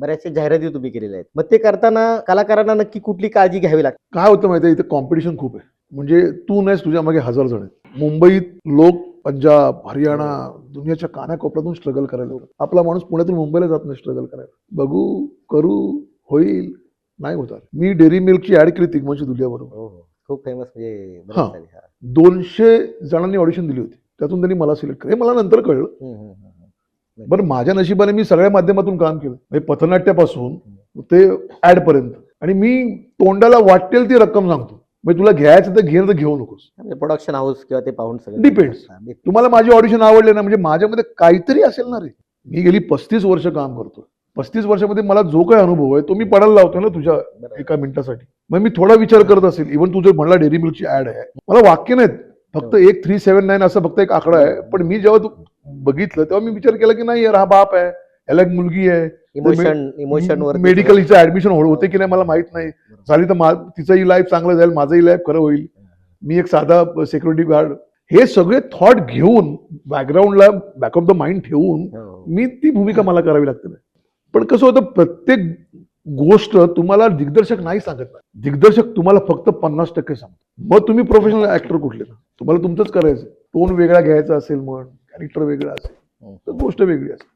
बऱ्याचशा जाहिराती तुम्ही केलेल्या आहेत. मग ते करताना कलाकारांना नक्की कुठली काळजी घ्यावी लागते? काय होतं माहिती आहे, इथे कॉम्पिटिशन खूप आहे. म्हणजे तू नाहीस, तुझ्या मागे 1000 जण आहेत. मुंबईत लोक पंजाब, हरियाणा, दुनियाच्या कानाकोपऱ्यातून स्ट्रगल करायला येतात. आपला माणूस पुण्यातून मुंबईला जात नाही स्ट्रगल करायला. बघू, करू, होईल, नाही होणार. मी डेअरी मिल्कची ऍड केली तिग्मांची दुलियाबरोबर. हो हो, खूप फेमस म्हणजे हा. 200 जणांनी ऑडिशन दिली होती, त्यातून त्यांनी मला सिलेक्ट केलं. हे मला नंतर कळलं. बरं, माझ्या नशिबाने मी सगळ्या माध्यमातून काम केलं, म्हणजे पथनाट्यापासून ते ऍड पर्यंत. आणि मी तोंडाला वाटेल ती रक्कम सांगतो. म्हणजे तुला घ्यायचं तर घे, तर घेऊ नकोस. प्रोडक्शन हाऊस किंवा ते पाहून सगळं डिपेंड्स. तुम्हाला माझी ऑडिशन आवडले ना, म्हणजे माझ्यामध्ये काहीतरी असेल ना रे. मी गेली 35 वर्ष काम करतो. 35 वर्षामध्ये मला जो काही अनुभव आहे तो मी पडायला लावतो ना तुझ्या एका मिनिटासाठी. मग मी थोडा विचार करत असेल. इव्हन तू जर म्हणला डेअरी मिल्कची ऍड आहे, मला वाक्य नाहीत, फक्त 1379 असं फक्त एक आकडा आहे. पण मी जेव्हा बघितलं तेव्हा मी विचार केला की नाही यार, हा बाप आहे, याला एक मुलगी आहे, मेडिकल हिचं ऍडमिशन होते की नाही मला माहित नाही. झाली तर तिचंही लाईफ चांगलं जाईल, माझंही लाईफ खरं होईल. मी एक साधा सिक्युरिटी गार्ड. हे सगळे थॉट घेऊन बॅकग्राऊंडला बॅक ऑफ द माइंड ठेवून मी ती भूमिका मला करावी लागते. पण कसं होतं, प्रत्येक गोष्ट तुम्हाला दिग्दर्शक नाही सांगत. दिग्दर्शक तुम्हाला फक्त 50% सांगतो. मग तुम्ही प्रोफेशनल ऍक्टर कुठले ना, तुम्हाला तुमचंच करायचं. टोन वेगळा घ्यायचा असेल, मग कॅरेक्टर वेगळा असेल तर गोष्ट वेगळी असेल.